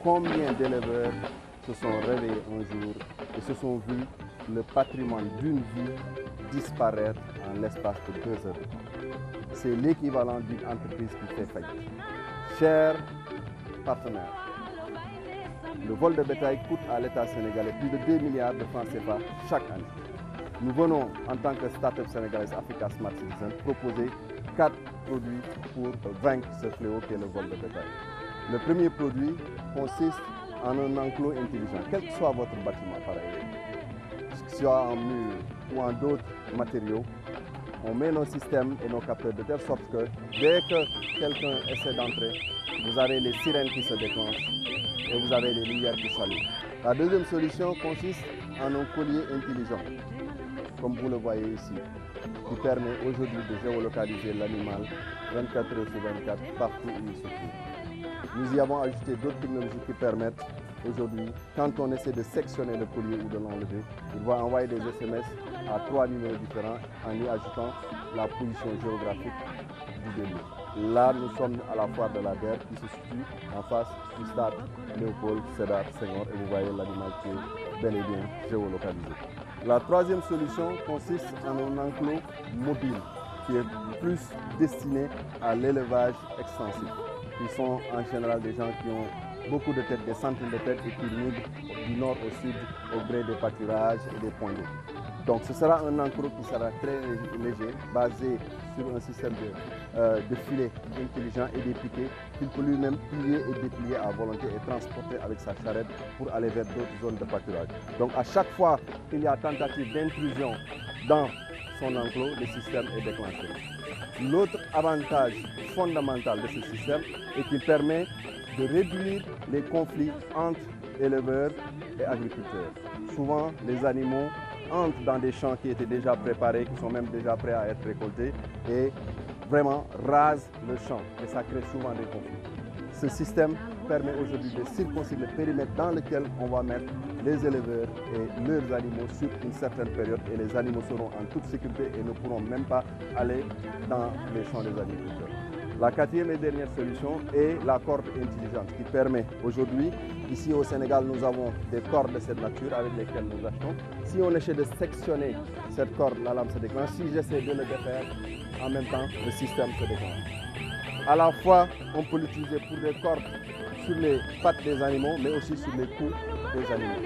combien d'éleveurs se sont réveillés un jour et se sont vus le patrimoine d'une vie disparaître en l'espace de 2 heures. C'est l'équivalent d'une entreprise qui fait faillite. Chers partenaires, le vol de bétail coûte à l'État sénégalais plus de 2 milliards de francs CFA chaque année. Nous venons, en tant que start-up sénégalaise Africa Smart Citizen, proposer 4 produits pour vaincre ce fléau qu'est le vol de bétail. Le premier produit consiste en un enclos intelligent, quel que soit votre bâtiment par ailleurs, que ce soit en mur ou en d'autres matériaux. On met nos systèmes et nos capteurs de telle sorte que dès que quelqu'un essaie d'entrer, vous avez les sirènes qui se déclenchent et vous avez les lumières qui s'allument. La deuxième solution consiste en un collier intelligent, comme vous le voyez ici, qui permet aujourd'hui de géolocaliser l'animal 24 heures sur 24 partout où il se trouve. Nous y avons ajouté d'autres technologies qui permettent aujourd'hui, quand on essaie de sectionner le collier ou de l'enlever, il va envoyer des SMS à 3 numéros différents en y ajoutant la position géographique du délit. Là, nous sommes à la foire de la DER qui se situe en face du stade Léopold Sédar Senghor et vous voyez l'animal qui est bel et bien géolocalisé. La troisième solution consiste en un enclos mobile qui est plus destiné à l'élevage extensif, qui sont en général des gens qui ont beaucoup de têtes, des centaines de têtes et qui migrent du nord au sud au gré des pâturages et des points d'eau. Donc ce sera un enclos qui sera très léger, basé sur un système de filets intelligents et des piquets qu'il peut lui-même plier et déplier à volonté et transporter avec sa charrette pour aller vers d'autres zones de pâturage. Donc à chaque fois qu'il y a tentative d'intrusion dans son enclos, le système est déclenché. L'autre avantage fondamental de ce système est qu'il permet de réduire les conflits entre éleveurs et agriculteurs. Souvent, les animaux entrent dans des champs qui étaient déjà préparés, qui sont même déjà prêts à être récoltés et vraiment rasent le champ et ça crée souvent des conflits. Ce système permet aujourd'hui de circonscrire le périmètre dans lequel on va mettre les éleveurs et leurs animaux sur une certaine période et les animaux seront en toute sécurité et ne pourront même pas aller dans les champs des agriculteurs. La quatrième et dernière solution est la corde intelligente qui permet aujourd'hui, ici au Sénégal, nous avons des cordes de cette nature avec lesquelles nous achetons. Si on essaie de sectionner cette corde, la lame se déclenche. Si j'essaie de le défaire, en même temps, le système se déclenche. À la fois, on peut l'utiliser pour des cordes sur les pattes des animaux, mais aussi sur les coups des animaux.